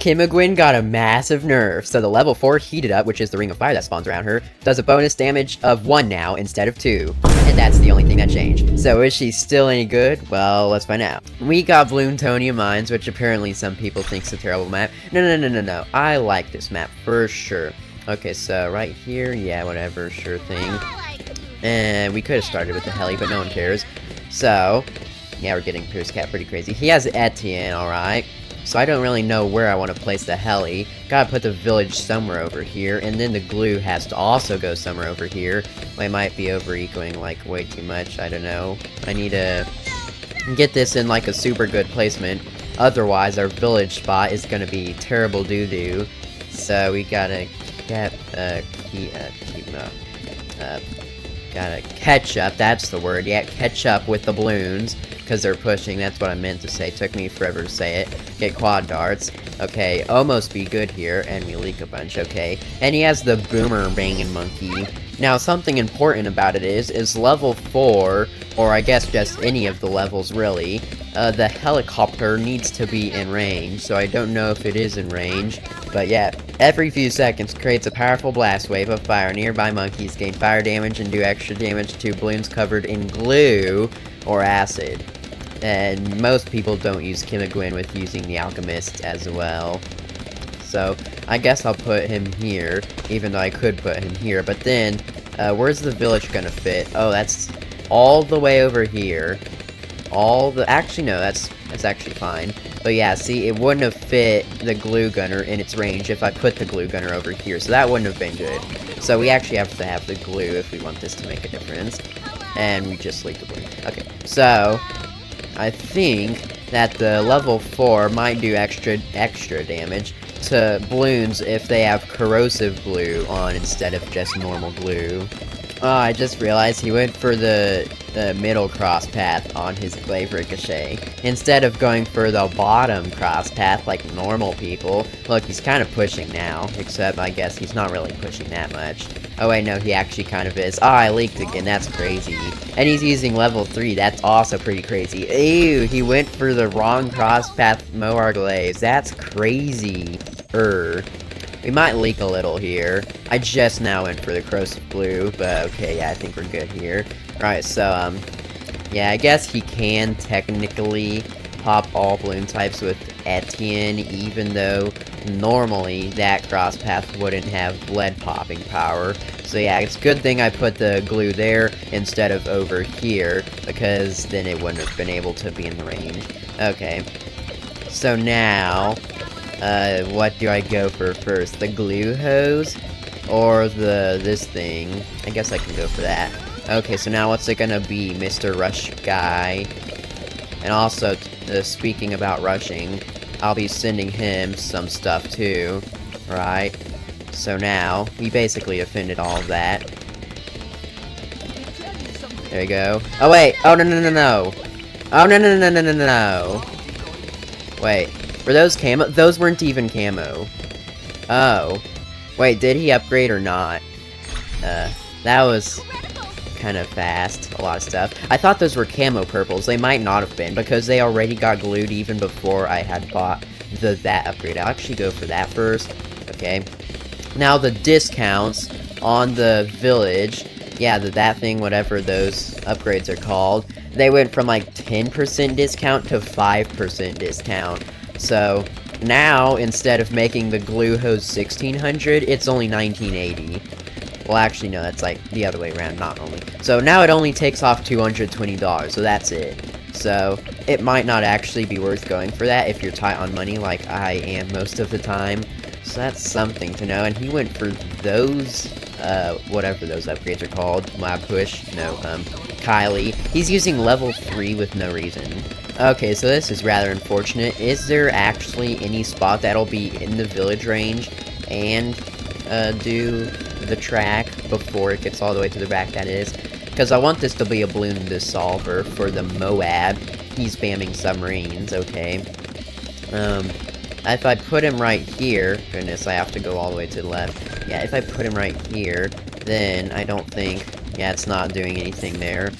Gwen got a massive nerf, so the level 4 heated up, which is the ring of fire that spawns around her, does a bonus damage of 1 now instead of 2. And that's the only thing that changed. So is she still any good? Well, let's find out. We got Bloontonia Mines, which apparently some people think's a terrible map. No. I like this map for sure. Okay, so right here, yeah, whatever, sure thing. And we could have started with the heli, but no one cares. So, yeah, we're getting Pierce Cat pretty crazy. He has Etienne, alright. So I don't really know where I want to place the heli. Gotta put the village somewhere over here, and then the glue has to also go somewhere over here. I might be over-ecoing, like, way too much, I don't know. I need to get this in, like, a super good placement. Otherwise, our village spot is gonna be terrible doo-doo. So we gotta get, gotta catch up, that's the word, yeah, catch up with the balloons. Because they're pushing, that's what I meant to say. Took me forever to say it. Get quad darts. Okay, almost be good here, and we leak a bunch, okay. And he has the boomer banging monkey. Now, something important about it is level 4, or I guess just any of the levels really, the helicopter needs to be in range, so I don't know if it is in range. But yeah, every few seconds creates a powerful blast wave of fire. Nearby monkeys gain fire damage and do extra damage to balloons covered in glue or acid. And most people don't use Gwen with using the Alchemist as well. So, I guess I'll put him here, even though I could put him here. But then, where's the village gonna fit? Oh, that's all the way over here. Actually, no, that's actually fine. But yeah, see, it wouldn't have fit the glue gunner in its range if I put the glue gunner over here. So that wouldn't have been good. So we actually have to have the glue if we want this to make a difference. And we just leaked the glue. Okay, so I think that the level 4 might do extra damage to balloons if they have corrosive glue on instead of just normal glue. Oh, I just realized he went for the middle cross path on his glaive ricochet instead of going for the bottom cross path like normal people. Look, he's kind of pushing now, except I guess he's not really pushing that much. Oh wait, no, he actually kind of is. Oh, I leaked again, that's crazy. And he's using level 3, that's also pretty crazy. Ew, he went for the wrong cross path Moar glaives, that's crazy. We might leak a little here. I just now went for the corrosive glue, but okay, yeah, I think we're good here. Alright, so, yeah, I guess he can technically pop all balloon types with Etienne, even though normally that cross path wouldn't have lead popping power. So yeah, it's a good thing I put the glue there instead of over here, because then it wouldn't have been able to be in the range. Okay, so now, what do I go for first? The glue hose? Or this thing? I guess I can go for that. Okay, so now what's it gonna be, Mr. Rush Guy? And also, speaking about rushing, I'll be sending him some stuff too, right? So now, we basically offended all of that. There you go. Oh wait! Oh no! Oh no! Wait, were those camo? Those weren't even camo. Oh. Wait, did he upgrade or not? That was kind of fast. A lot of stuff. I thought those were camo purples. They might not have been, because they already got glued even before I had bought that upgrade. I'll actually go for that first. Okay. Now the discounts on the village, yeah, that thing, whatever those upgrades are called, they went from like 10% discount to 5% discount. So now, instead of making the glue hose 1600, it's only 1980. Well, actually, no, that's like the other way around, not only. So now it only takes off $220, so that's it. So it might not actually be worth going for that if you're tight on money like I am most of the time. So that's something to know. And he went for those, whatever those upgrades are called. Lab Push, no, Kylie. He's using level 3 with no reason. Okay, so this is rather unfortunate. Is there actually any spot that'll be in the village range and do the track before it gets all the way to the back, that is? Because I want this to be a balloon dissolver for the Moab. He's spamming submarines, okay. If I put him right here, goodness, I have to go all the way to the left. Yeah, if I put him right here, then I don't think, yeah, it's not doing anything there.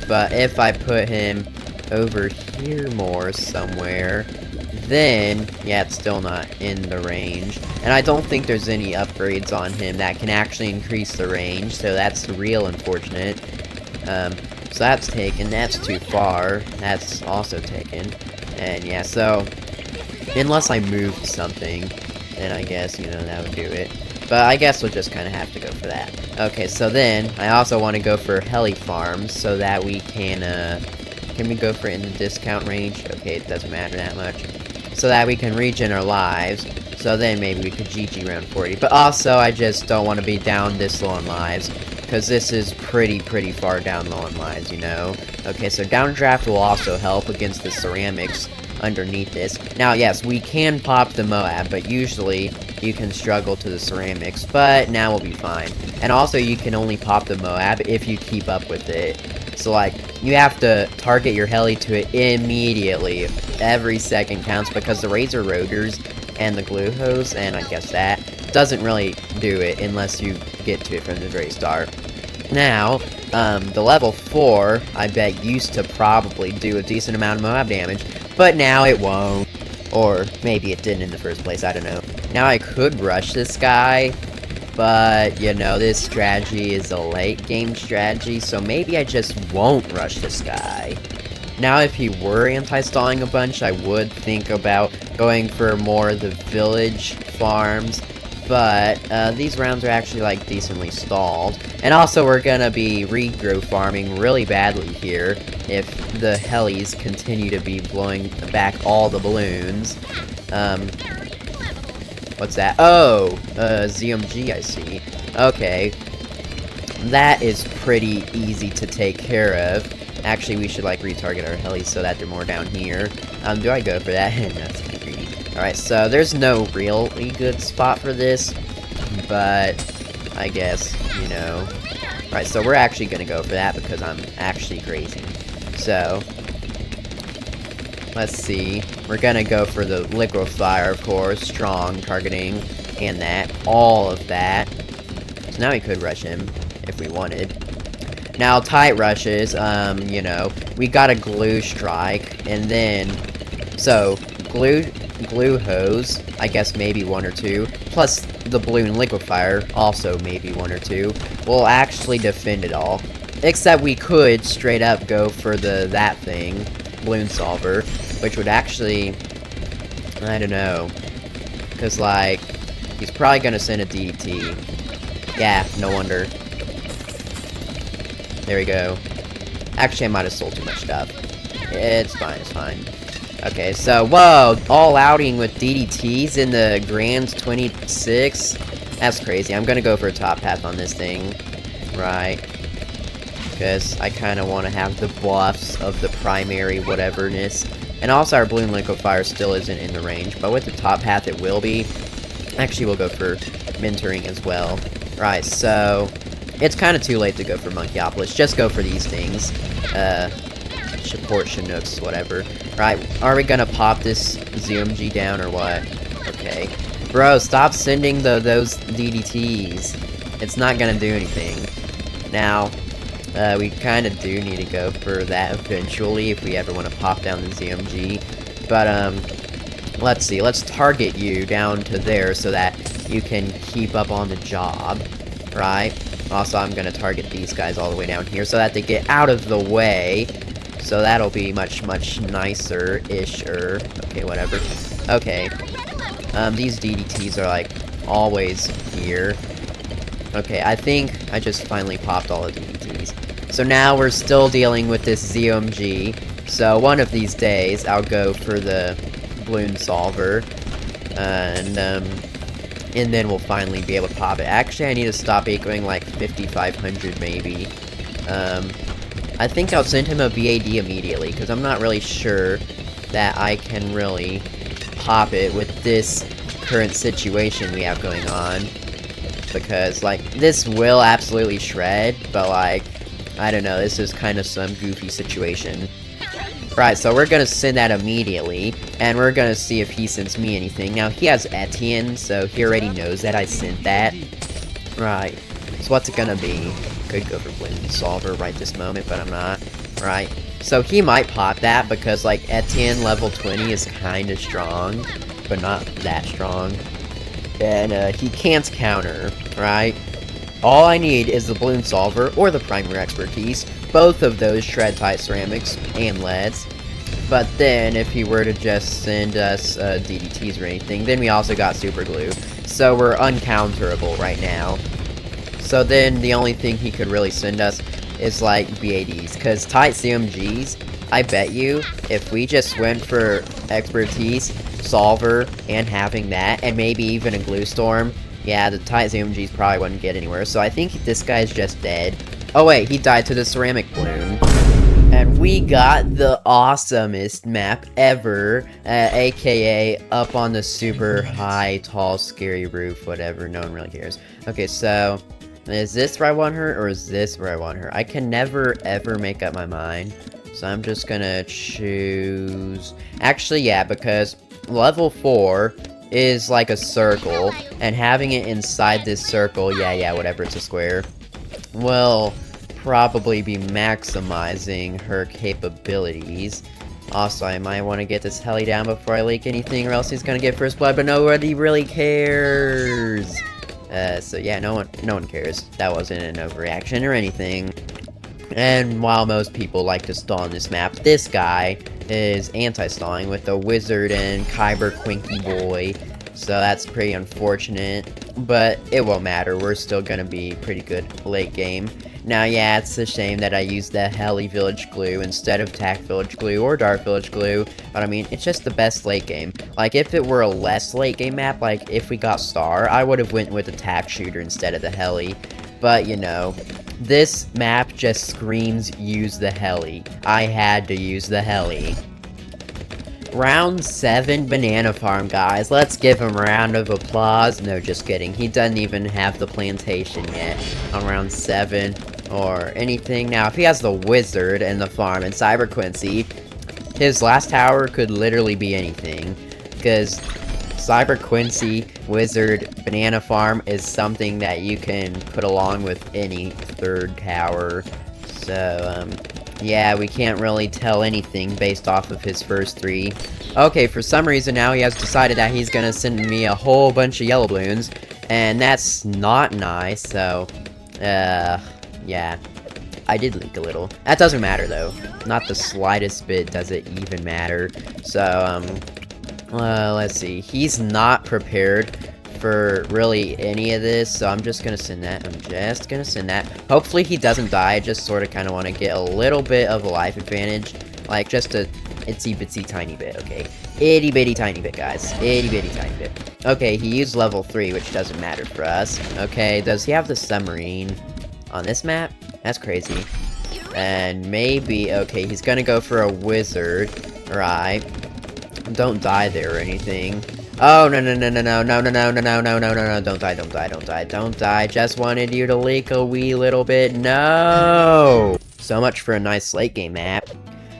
But if I put him over here more somewhere, then, yeah, it's still not in the range. And I don't think there's any upgrades on him that can actually increase the range, so that's real unfortunate. So that's taken, that's too far, that's also taken. And yeah, so, unless I moved something, then I guess, you know, that would do it. But I guess we'll just kind of have to go for that. Okay, so then, I also want to go for heli farms, so that we can we go for it in the discount range? Okay, it doesn't matter that much. So that we can regen our lives, so then maybe we could GG round 40. But also, I just don't want to be down this low on lives, because this is pretty far down low on lives, you know? Okay, so downdraft will also help against the ceramics underneath this. Now, yes, we can pop the Moab, but usually you can struggle to the ceramics, but now we'll be fine. And also, you can only pop the Moab if you keep up with it. So, like, you have to target your heli to it immediately. Every second counts, because the razor rotors and the glue hose, and I guess that, doesn't really do it unless you get to it from the very start. Now, the level 4, I bet, used to probably do a decent amount of Moab damage, but now it won't. Or maybe it didn't in the first place, I don't know. Now I could rush this guy, but, you know, this strategy is a late game strategy, so maybe I just won't rush this guy. Now, if he were anti-stalling a bunch, I would think about going for more of the village farms, but these rounds are actually, like, decently stalled. And also, we're gonna be regrow farming really badly here if the helis continue to be blowing back all the balloons. What's that? Oh, ZMG, I see. Okay. That is pretty easy to take care of. Actually, we should, like, retarget our helis so that they're more down here. Do I go for that? No, that's kind of greedy. Alright, so there's no really good spot for this, but I guess, you know. Alright, so we're actually gonna go for that because I'm actually grazing. So, let's see. We're gonna go for the liquefier, of course, strong targeting, and that, all of that. So now we could rush him if we wanted. Now, tight rushes, you know, we got a glue strike, and then, so, glue hose, I guess maybe 1 or 2, plus the balloon liquefier, also maybe 1 or 2, will actually defend it all. Except we could straight up go for that thing, balloon solver, which would actually, I don't know, because, like, he's probably gonna send a DDT. Yeah, no wonder. There we go. Actually, I might have sold too much stuff. It's fine, it's fine. Okay, so, whoa! All outing with DDTs in the Grand 26? That's crazy. I'm gonna go for a top path on this thing. Right. Because I kind of want to have the buffs of the primary whateverness. And also, our balloon liquefier still isn't in the range, but with the top path, it will be. Actually, we'll go for mentoring as well. Right, so it's kind of too late to go for Monkeyopolis. Just go for these things. Support Chinooks, whatever. Right, are we gonna pop this ZMG down or what? Okay. Bro, stop sending those DDTs. It's not gonna do anything. Now, we kind of do need to go for that eventually if we ever want to pop down the ZMG. But, let's see. Let's target you down to there so that you can keep up on the job, right? Also, I'm going to target these guys all the way down here so that they get out of the way. So that'll be much nicer-ish-er. Okay, whatever. Okay. These DDTs are, like, always here. Okay, I think I just finally popped all the DDTs. So now we're still dealing with this ZMG. So one of these days, I'll go for the balloon solver. And then we'll finally be able to pop it. Actually, I need to stop echoing like 5,500 maybe. I think I'll send him a BAD immediately, because I'm not really sure that I can really pop it with this current situation we have going on. Because, like, this will absolutely shred, but, like, I don't know, this is kind of some goofy situation. Right, so we're gonna send that immediately, and we're gonna see if he sends me anything. Now, he has Etienne, so he already knows that I sent that. Right, so what's it gonna be? Could go for Balloon Solver right this moment, but I'm not. Right, So he might pop that because like Etienne level 20 is kind of strong, but not that strong. And he can't counter, right? All I need is the Bloon Solver or the Primer Expertise. Both of those shred tight ceramics and leads. But then, if he were to just send us DDTs or anything, then we also got Super Glue. So we're uncounterable right now. So then, the only thing he could really send us is like BADs. Because tight CMGs, I bet you, if we just went for Expertise, Solver, and having that, and maybe even a Glue Storm, yeah, the tight CMGs probably wouldn't get anywhere. So I think this guy's just dead. Oh wait, he died to the ceramic bloom. And we got the awesomest map ever, aka up on the super high, tall, scary roof, whatever, no one really cares. Okay, so, is this where I want her, or is this where I want her? I can never, ever make up my mind, so I'm just gonna choose... Actually, yeah, because level 4 is like a circle, and having it inside this circle, yeah, whatever, it's a square, will probably be maximizing her capabilities. Also, I might want to get this heli down before I leak anything, or else he's gonna get first blood, but nobody really cares. So yeah, no one cares. That wasn't an overreaction or anything. And while most people like to stall on this map, this guy is anti-stalling with the wizard and Kyber Quinky boy. So that's pretty unfortunate, but it won't matter. We're still gonna be pretty good late game. Now, yeah, it's a shame that I used the Heli Village Glue instead of Tac Village Glue or Dark Village Glue, but I mean, it's just the best late game. Like, if it were a less late game map, like if we got Star, I would have went with the Tac Shooter instead of the Heli. But, you know, this map just screams use the Heli. I had to use the Heli. Round 7 Banana Farm, guys. Let's give him a round of applause. No, just kidding. He doesn't even have the plantation yet on round 7 or anything. Now, if he has the wizard and the farm and Cyber Quincy, his last tower could literally be anything. Because Cyber Quincy, wizard, banana farm is something that you can put along with any third tower. So, yeah, we can't really tell anything based off of his first 3. Okay, for some reason now he has decided that he's gonna send me a whole bunch of yellow balloons, and that's not nice, so, yeah. I did leak a little. That doesn't matter, though. Not the slightest bit does it even matter. So, let's see. He's not prepared for really any of this, so I'm just gonna send that. Hopefully he doesn't die. I just sort of kind of want to get a little bit of a life advantage, like just a itsy bitsy tiny bit, okay? Itty bitty tiny bit, guys. Itty bitty tiny bit. Okay, he used level 3, which doesn't matter for us. Okay, does he have the submarine on this map? That's crazy. And maybe, okay, he's gonna go for a wizard, right? Don't die there or anything. Oh, no, don't die, just wanted you to leak a wee little bit, no! So much for a nice late game map.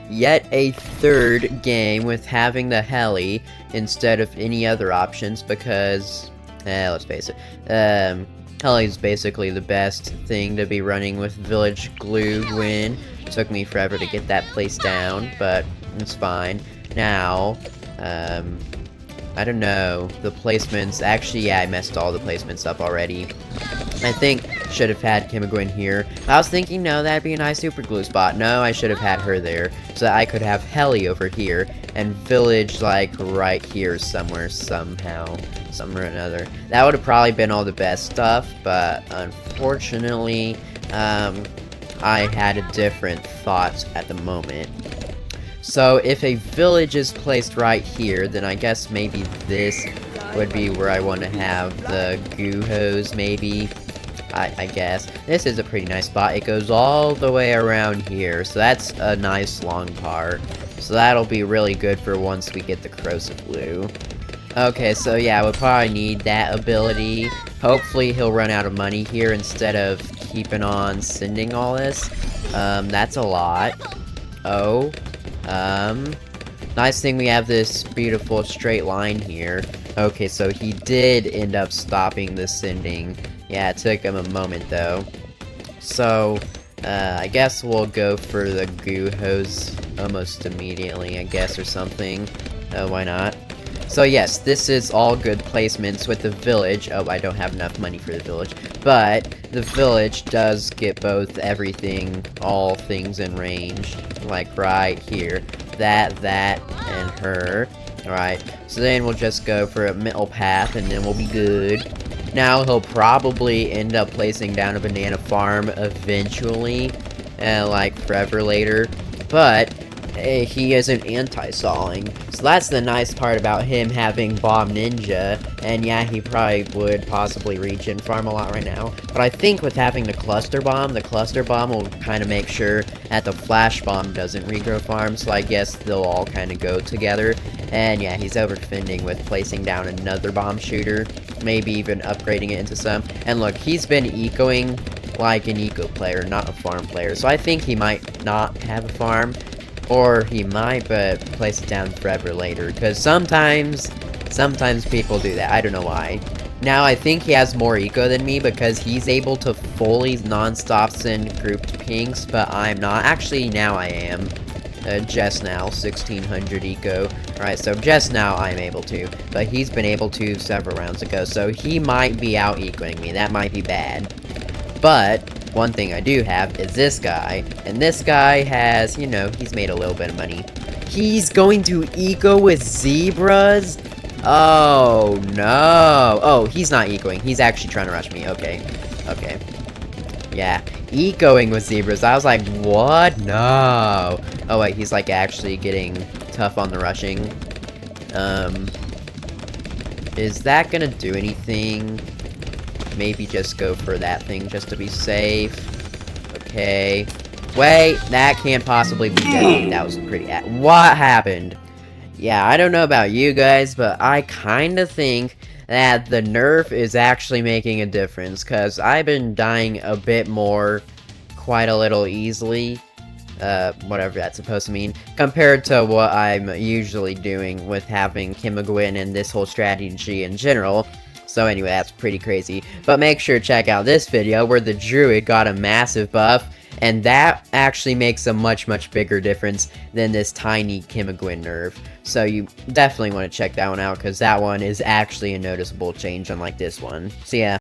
Yet a third game with having the heli instead of any other options because, let's face it, heli's basically the best thing to be running with Village Glue Gwen. Took me forever to get that place down, but it's fine. Now, I don't know, the placements, actually, yeah, I messed all the placements up already. I think should have had Kimagwin here. I was thinking, no, that'd be a nice super glue spot. No, I should have had her there, so that I could have Heli over here, and Village, like, right here somewhere, somehow, some or another. That would have probably been all the best stuff, but unfortunately, I had a different thought at the moment. So, if a village is placed right here, then I guess maybe this would be where I want to have the goo hose, maybe. I guess. This is a pretty nice spot. It goes all the way around here, so that's a nice long part. So that'll be really good for once we get the corrosive glue. Okay, so yeah, we'll probably need that ability. Hopefully he'll run out of money here instead of keeping on sending all this. That's a lot. Oh. Nice thing we have this beautiful straight line here. Okay, so he did end up stopping the sending. Yeah, it took him a moment, though. So, I guess we'll go for the goo hose almost immediately, I guess, or something. Why not? So yes, this is all good placements with the village. Oh, I don't have enough money for the village. But the village does get both everything, all things in range. Like right here. That, and her. Alright, so then we'll just go for a middle path and then we'll be good. Now he'll probably end up placing down a banana farm eventually. Like forever later. But he isn't anti-sawing. So that's the nice part about him having Bomb Ninja. And yeah, he probably would possibly regen farm a lot right now. But I think with having the Cluster Bomb will kind of make sure that the Flash Bomb doesn't regrow farm. So I guess they'll all kind of go together. And yeah, he's over-defending with placing down another bomb shooter. Maybe even upgrading it into some. And look, he's been ecoing like an eco player, not a farm player. So I think he might not have a farm. Or he might, but place it down forever later. Because sometimes people do that. I don't know why. Now, I think he has more eco than me because he's able to fully non-stop send grouped pinks, but I'm not. Actually, now I am. Just now, 1600 eco. Alright, so just now I'm able to. But he's been able to several rounds ago, so he might be out ecoing me. That might be bad. But one thing I do have is this guy. And this guy has, you know, he's made a little bit of money. He's going to eco with zebras? Oh, no. Oh, he's not ecoing. He's actually trying to rush me. Okay. Okay. Yeah. Ecoing with zebras. I was like, what? No. Oh, wait. He's, like, actually getting tough on the rushing. Is that gonna do anything? Maybe just go for that thing just to be safe. Okay. Wait, that can't possibly be deadly. That was pretty... What happened? Yeah, I don't know about you guys, but I kind of think that the nerf is actually making a difference, because I've been dying a bit more, quite a little easily, whatever that's supposed to mean, compared to what I'm usually doing with having Gwen and this whole strategy in general. So anyway, that's pretty crazy. But make sure to check out this video where the druid got a massive buff, and that actually makes a much bigger difference than this tiny Gwen nerf. So you definitely want to check that one out, because that one is actually a noticeable change unlike this one. So yeah.